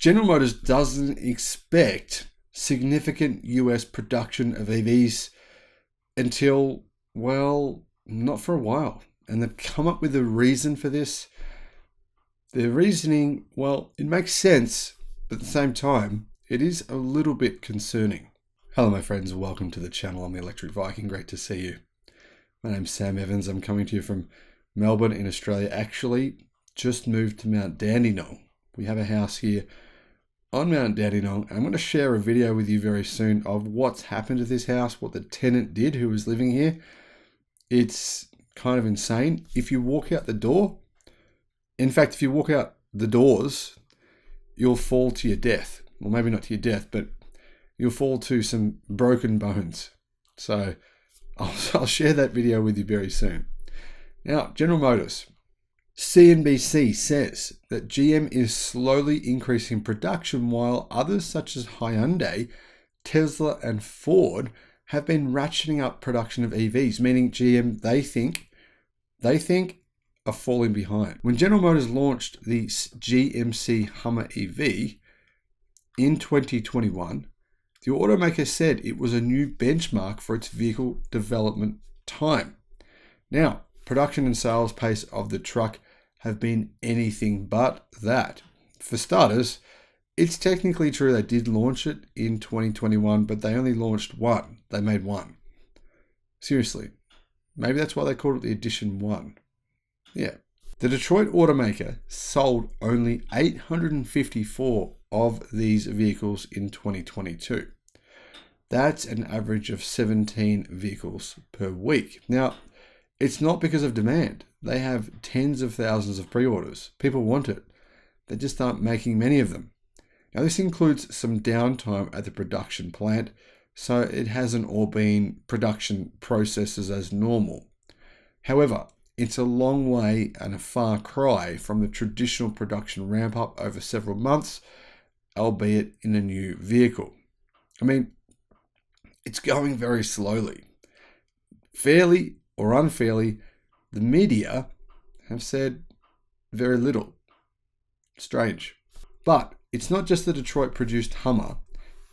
General Motors doesn't expect significant US production of EVs until, well, not for a while. And they've come up with a reason for this. Their reasoning, well, it makes sense, but at the same time, it is a little bit concerning. Hello, my friends. Welcome to the channel. I'm the Electric Viking. Great to see you. My name's Sam Evans. I'm coming to you from Melbourne in Australia. Actually, just moved to Mount Dandenong. We have a house here on Mount Dandenong, and I'm going to share a video with you very soon of what's happened to this house, what the tenant did who was living here. It's kind of insane. If you walk out the door, in fact, if you walk out the doors, you'll fall to your death. Well, maybe not to your death, but you'll fall to some broken bones. So I'll share that video with you very soon. Now, General Motors. CNBC says that GM is slowly increasing production while others such as Hyundai, Tesla and Ford have been ratcheting up production of EVs, meaning GM, they think are falling behind. When General Motors launched the GMC Hummer EV in 2021, the automaker said it was a new benchmark for its vehicle development time. Now, production and sales pace of the truck have been anything but that. For starters, it's technically true they did launch it in 2021, but they only launched one. They made one. Seriously. Maybe that's why they called it the Edition 1. Yeah. The Detroit automaker sold only 854 of these vehicles in 2022. That's an average of 17 vehicles per week. Now, it's not because of demand. They have tens of thousands of pre-orders. People want it. They just aren't making many of them. Now, this includes some downtime at the production plant, so it hasn't all been production processes as normal. However, it's a long way and a far cry from the traditional production ramp up over several months, albeit in a new vehicle. I mean, it's going very slowly. Fairly or unfairly, the media have said very little. Strange. But it's not just the Detroit produced Hummer,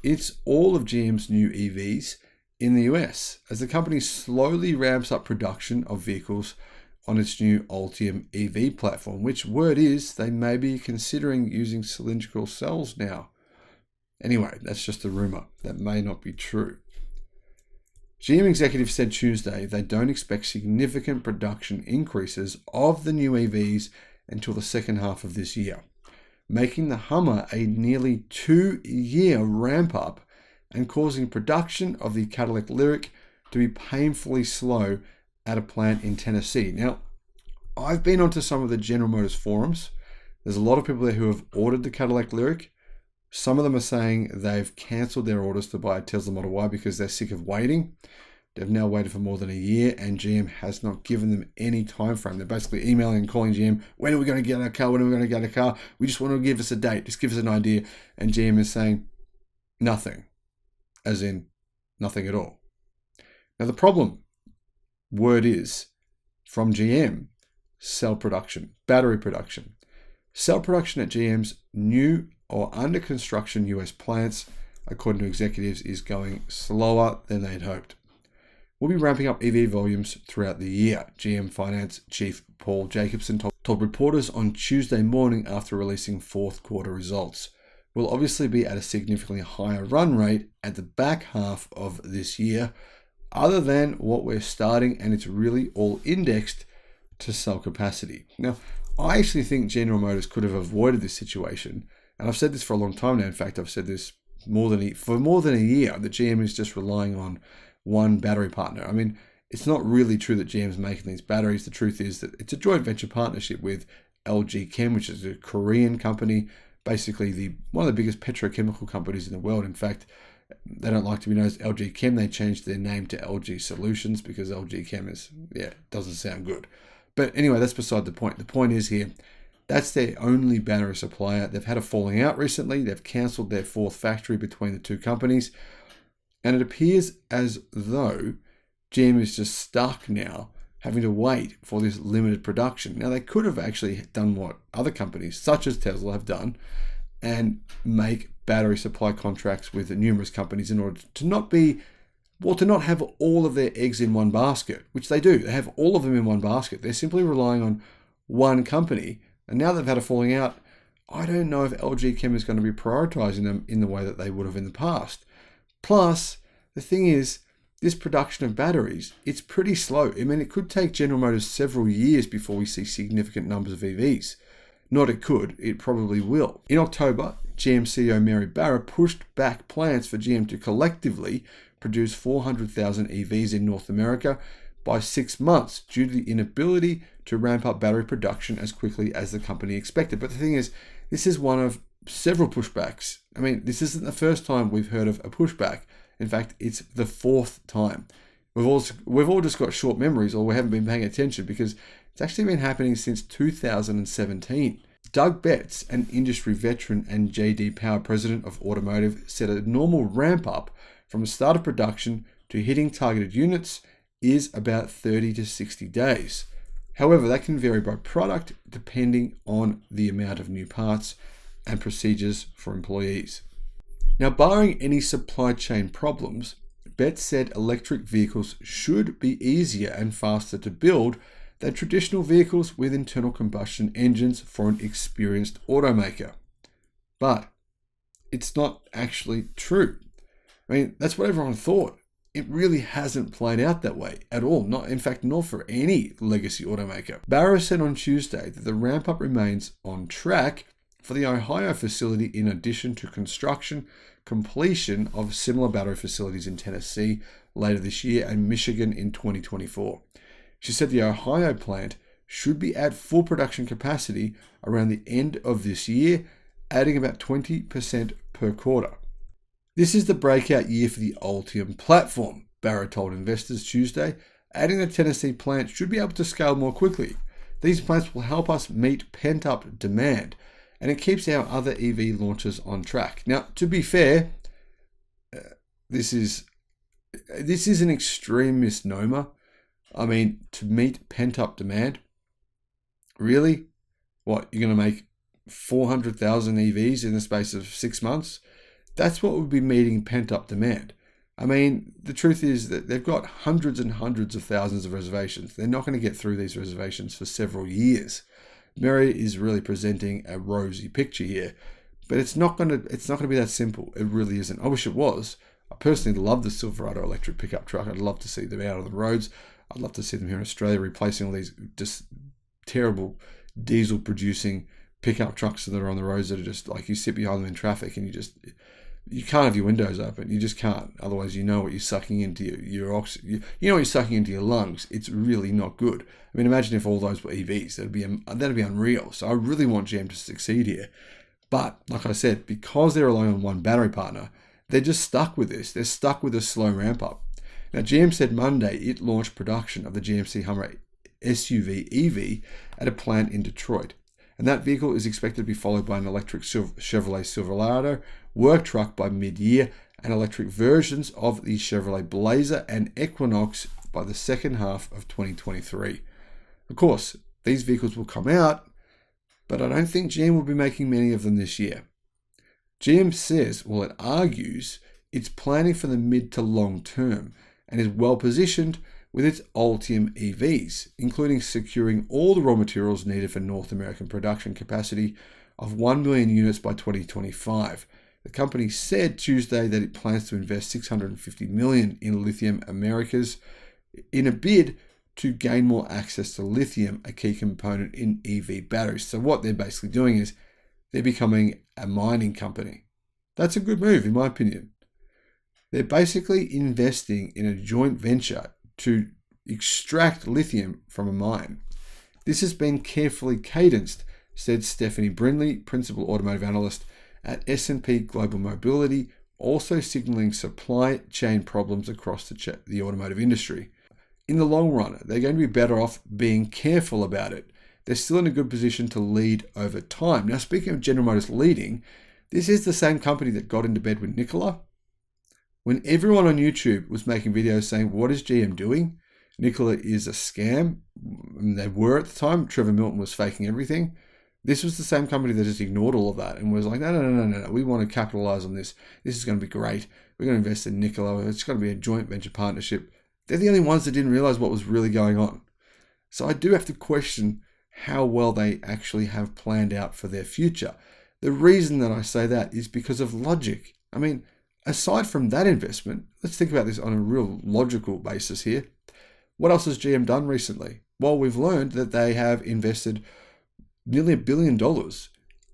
it's all of GM's new EVs in the US as the company slowly ramps up production of vehicles on its new Ultium EV platform, which word is they may be considering using cylindrical cells now. Anyway, that's just a rumor. That may not be true. GM executives said Tuesday they don't expect significant production increases of the new EVs until the second half of this year, making the Hummer a nearly 2-year ramp up and causing production of the CATL Lyriq to be painfully slow at a plant in Tennessee. Now, I've been onto some of the General Motors forums. There's a lot of people there who have ordered the CATL Lyriq. Some of them are saying they've cancelled their orders to buy a Tesla Model Y because they're sick of waiting. They've now waited for more than a year and GM has not given them any time frame. They're basically emailing and calling GM, when are we going to get our car? When are we going to get a car? We just want to give us a date. Just give us an idea. And GM is saying nothing, as in nothing at all. Now the problem, word is, from GM, cell production, battery production. Cell production at GM's new or under construction US plants, according to executives, is going slower than they'd hoped. We'll be ramping up EV volumes throughout the year, GM Finance Chief Paul Jacobson told reporters on Tuesday morning after releasing fourth quarter results. We'll obviously be at a significantly higher run rate at the back half of this year, other than what we're starting, and it's really all indexed to cell capacity. Now, I actually think General Motors could have avoided this situation. And I've said this for a long time now. In fact, I've said this for more than a year, that GM is just relying on one battery partner. I mean, it's not really true that GM's making these batteries. The truth is that it's a joint venture partnership with LG Chem, which is a Korean company, basically one of the biggest petrochemical companies in the world. In fact, they don't like to be known as LG Chem. They changed their name to LG Solutions because LG Chem doesn't sound good. But anyway, that's beside the point. The point is here, that's their only battery supplier. They've had a falling out recently. They've cancelled their fourth factory between the two companies. And it appears as though GM is just stuck now, having to wait for this limited production. Now, they could have actually done what other companies, such as Tesla, have done, and make battery supply contracts with numerous companies in order to not have all of their eggs in one basket, which they do. They have all of them in one basket. They're simply relying on one company. And now they've had a falling out, I don't know if LG Chem is going to be prioritizing them in the way that they would have in the past. Plus, the thing is, this production of batteries, it's pretty slow. I mean, it could take General Motors several years before we see significant numbers of EVs. Not it could, it probably will. In October, GM CEO Mary Barra pushed back plans for GM to collectively produce 400,000 EVs in North America by 6 months due to the inability to ramp up battery production as quickly as the company expected. But the thing is, this is one of several pushbacks. I mean, this isn't the first time we've heard of a pushback. In fact, it's the fourth time. We've all just got short memories, or we haven't been paying attention, because it's actually been happening since 2017. Doug Betts, an industry veteran and JD Power president of automotive, said a normal ramp up from the start of production to hitting targeted units is about 30 to 60 days. However, that can vary by product depending on the amount of new parts and procedures for employees. Now, barring any supply chain problems, Betts said electric vehicles should be easier and faster to build than traditional vehicles with internal combustion engines for an experienced automaker. But it's not actually true. I mean, that's what everyone thought. It really hasn't played out that way at all. Not for any legacy automaker. Barra said on Tuesday that the ramp up remains on track for the Ohio facility, in addition to construction completion of similar battery facilities in Tennessee later this year and Michigan in 2024. She said the Ohio plant should be at full production capacity around the end of this year, adding about 20% per quarter. This is the breakout year for the Ultium platform, Barra told investors Tuesday, adding the Tennessee plant should be able to scale more quickly. These plants will help us meet pent-up demand, and it keeps our other EV launches on track. Now, to be fair, this is an extreme misnomer. I mean, to meet pent-up demand, really? What, you're going to make 400,000 EVs in the space of 6 months? That's what would be meeting pent-up demand. I mean, the truth is that they've got hundreds and hundreds of thousands of reservations. They're not going to get through these reservations for several years. Mary is really presenting a rosy picture here, but it's not going to be that simple. It really isn't. I wish it was. I personally love the Silverado electric pickup truck. I'd love to see them out on the roads. I'd love to see them here in Australia replacing all these just terrible diesel producing pickup trucks that are on the roads that are just like, you sit behind them in traffic and you can't have your windows open. You just can't. Otherwise, you know what you're sucking into your oxygen. You know what you're sucking into your lungs. It's really not good. I mean, imagine if all those were EVs. That'd be unreal. So I really want GM to succeed here. But like I said, because they're relying on one battery partner, they're just stuck with this. They're stuck with a slow ramp up. Now, GM said Monday it launched production of the GMC Hummer SUV EV at a plant in Detroit. And that vehicle is expected to be followed by an electric Chevrolet Silverado work truck by mid-year and electric versions of the Chevrolet Blazer and Equinox by the second half of 2023. Of course, these vehicles will come out, but I don't think GM will be making many of them this year. GM says, well, it argues it's planning for the mid to long term and is well positioned with its Ultium EVs, including securing all the raw materials needed for North American production capacity of 1 million units by 2025. The company said Tuesday that it plans to invest $650 million in Lithium Americas in a bid to gain more access to lithium, a key component in EV batteries. So what they're basically doing is they're becoming a mining company. That's a good move, in my opinion. They're basically investing in a joint venture to extract lithium from a mine. This has been carefully cadenced, said Stephanie Brindley, principal automotive analyst at S&P Global Mobility, also signaling supply chain problems across the automotive industry. In the long run, they're going to be better off being careful about it. They're still in a good position to lead over time. Now, speaking of General Motors leading, this is the same company that got into bed with Nikola. When everyone on YouTube was making videos saying, what is GM doing? Nikola is a scam. And they were at the time. Trevor Milton was faking everything. This was the same company that just ignored all of that and was like, no, we want to capitalize on this. This is going to be great. We're going to invest in Nikola. It's going to be a joint venture partnership. They're the only ones that didn't realize what was really going on. So I do have to question how well they actually have planned out for their future. The reason that I say that is because of logic. I mean, aside from that investment, let's think about this on a real logical basis here. What else has GM done recently? Well, we've learned that they have invested nearly $1 billion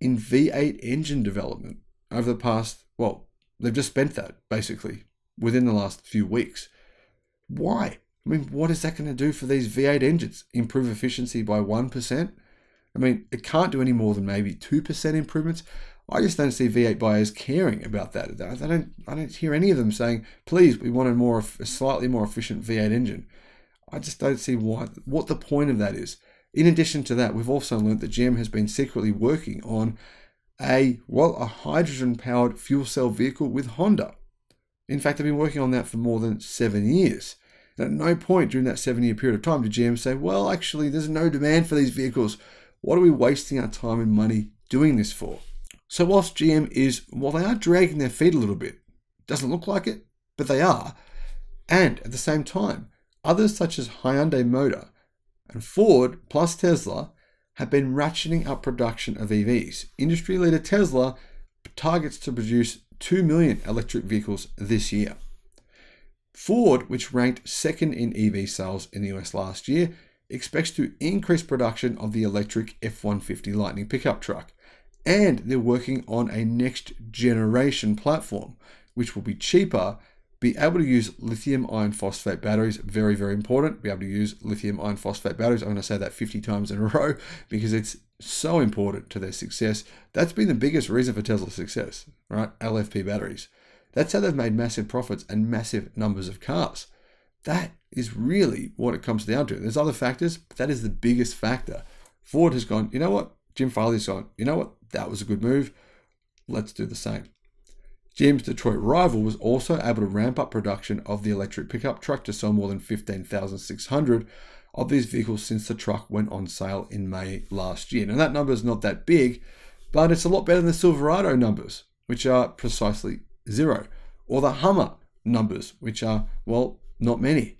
in V8 engine development over the past, well, they've just spent that basically within the last few weeks. Why? I mean, what is that going to do for these V8 engines? Improve efficiency by 1%? I mean, it can't do any more than maybe 2% improvements. I just don't see V8 buyers caring about that. I don't hear any of them saying, please, we want a slightly more efficient V8 engine. I just don't see what the point of that is. In addition to that, we've also learned that GM has been secretly working on a hydrogen-powered fuel cell vehicle with Honda. In fact, they've been working on that for more than 7 years. And at no point during that 7-year period of time did GM say, well, actually, there's no demand for these vehicles. What are we wasting our time and money doing this for? So whilst GM they are dragging their feet a little bit, doesn't look like it, but they are. And at the same time, others such as Hyundai Motor and Ford plus Tesla have been ratcheting up production of EVs. Industry leader Tesla targets to produce 2 million electric vehicles this year. Ford, which ranked second in EV sales in the US last year, expects to increase production of the electric F-150 Lightning pickup truck. And they're working on a next generation platform, which will be cheaper, be able to use lithium iron phosphate batteries. Very, very important. Be able to use lithium iron phosphate batteries. I'm going to say that 50 times in a row because it's so important to their success. That's been the biggest reason for Tesla's success, right? LFP batteries. That's how they've made massive profits and massive numbers of cars. That is really what it comes down to. There's other factors, but that is the biggest factor. Ford has gone, you know what? Jim Farley's gone, you know what? That was a good move. Let's do the same. GM's Detroit rival was also able to ramp up production of the electric pickup truck to sell more than 15,600 of these vehicles since the truck went on sale in May last year. Now that number is not that big, but it's a lot better than the Silverado numbers, which are precisely 0, or the Hummer numbers, which are, well, not many.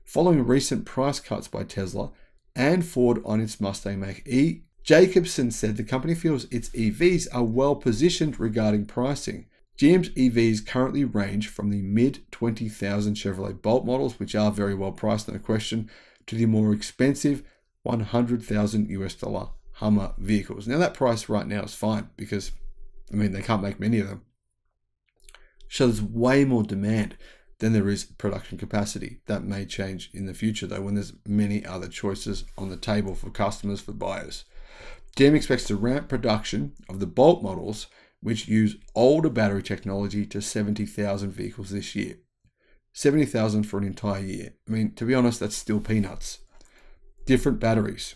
Following recent price cuts by Tesla and Ford on its Mustang Mach-E, Jacobson said the company feels its EVs are well positioned regarding pricing. GM's EVs currently range from the mid-$20,000 Chevrolet Bolt models, which are very well priced, no question, to the more expensive $100,000 Hummer vehicles. Now that price right now is fine because, they can't make many of them. So there's way more demand than there is production capacity. That may change in the future though, when there's many other choices on the table for customers, for buyers. GM expects to ramp production of the Bolt models, which use older battery technology, to 70,000 vehicles this year. 70,000 for an entire year. To be honest, that's still peanuts. Different batteries.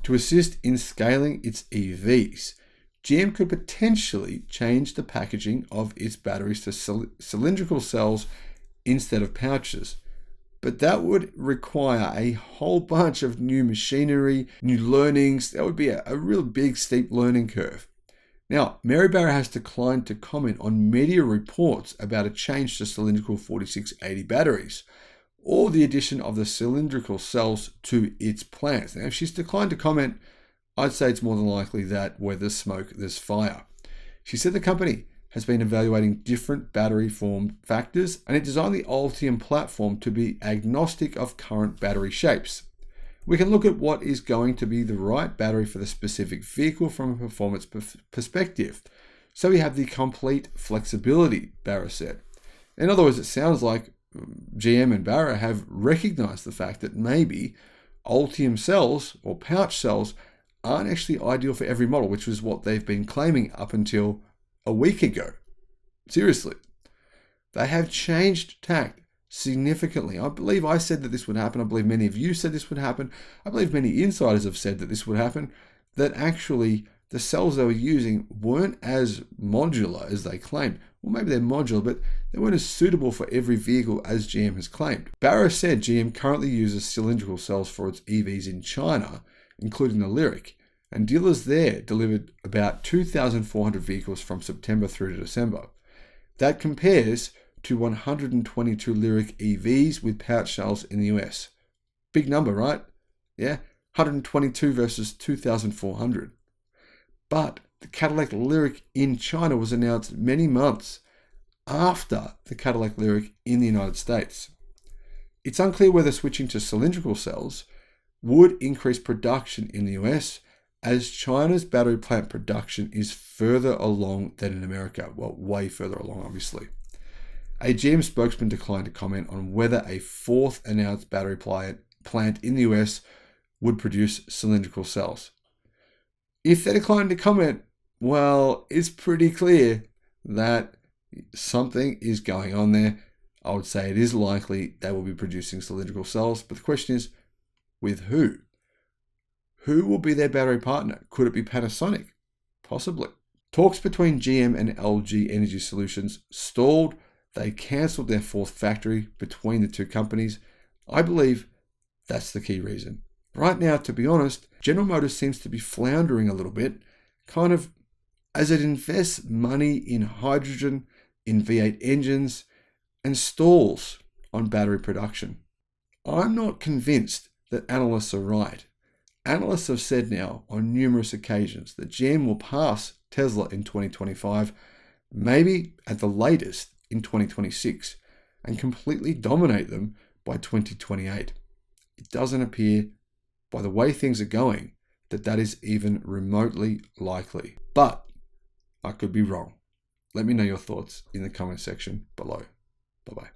To assist in scaling its EVs, GM could potentially change the packaging of its batteries to cylindrical cells instead of pouches. But that would require a whole bunch of new machinery, new learnings. That would be a real big, steep learning curve. Now, Mary Barra has declined to comment on media reports about a change to cylindrical 4680 batteries or the addition of the cylindrical cells to its plants. Now, if she's declined to comment, I'd say it's more than likely that where there's smoke, there's fire. She said the company has been evaluating different battery form factors, and it designed the Ultium platform to be agnostic of current battery shapes. We can look at what is going to be the right battery for the specific vehicle from a performance perspective. So we have the complete flexibility, Barra said. In other words, it sounds like GM and Barra have recognized the fact that maybe Ultium cells or pouch cells aren't actually ideal for every model, which was what they've been claiming up until a week ago. Seriously. They have changed tact significantly. I believe I said that this would happen. I believe many of you said this would happen. I believe many insiders have said that this would happen, that actually the cells they were using weren't as modular as they claimed. Well, maybe they're modular, but they weren't as suitable for every vehicle as GM has claimed. Barra said GM currently uses cylindrical cells for its EVs in China, including the Lyric, and dealers there delivered about 2,400 vehicles from September through to December. That compares to 122 Lyric EVs with pouch cells in the US. Big number, right? Yeah, 122 versus 2,400. But the Cadillac Lyric in China was announced many months after the Cadillac Lyric in the United States. It's unclear whether switching to cylindrical cells would increase production in the US, as China's battery plant production is further along than in America. Well, way further along, obviously. A GM spokesman declined to comment on whether a fourth announced battery plant in the US would produce cylindrical cells. If they declined to comment, well, it's pretty clear that something is going on there. I would say it is likely they will be producing cylindrical cells, but the question is, with who? Who will be their battery partner? Could it be Panasonic? Possibly. Talks between GM and LG Energy Solutions stalled. They cancelled their fourth factory between the two companies. I believe that's the key reason. Right now, to be honest, General Motors seems to be floundering a little bit, kind of as it invests money in hydrogen, in V8 engines, and stalls on battery production. I'm not convinced that analysts are right. Analysts have said now on numerous occasions that GM will pass Tesla in 2025, maybe at the latest in 2026, and completely dominate them by 2028. It doesn't appear, by the way things are going, that is even remotely likely. But I could be wrong. Let me know your thoughts in the comment section below. Bye-bye.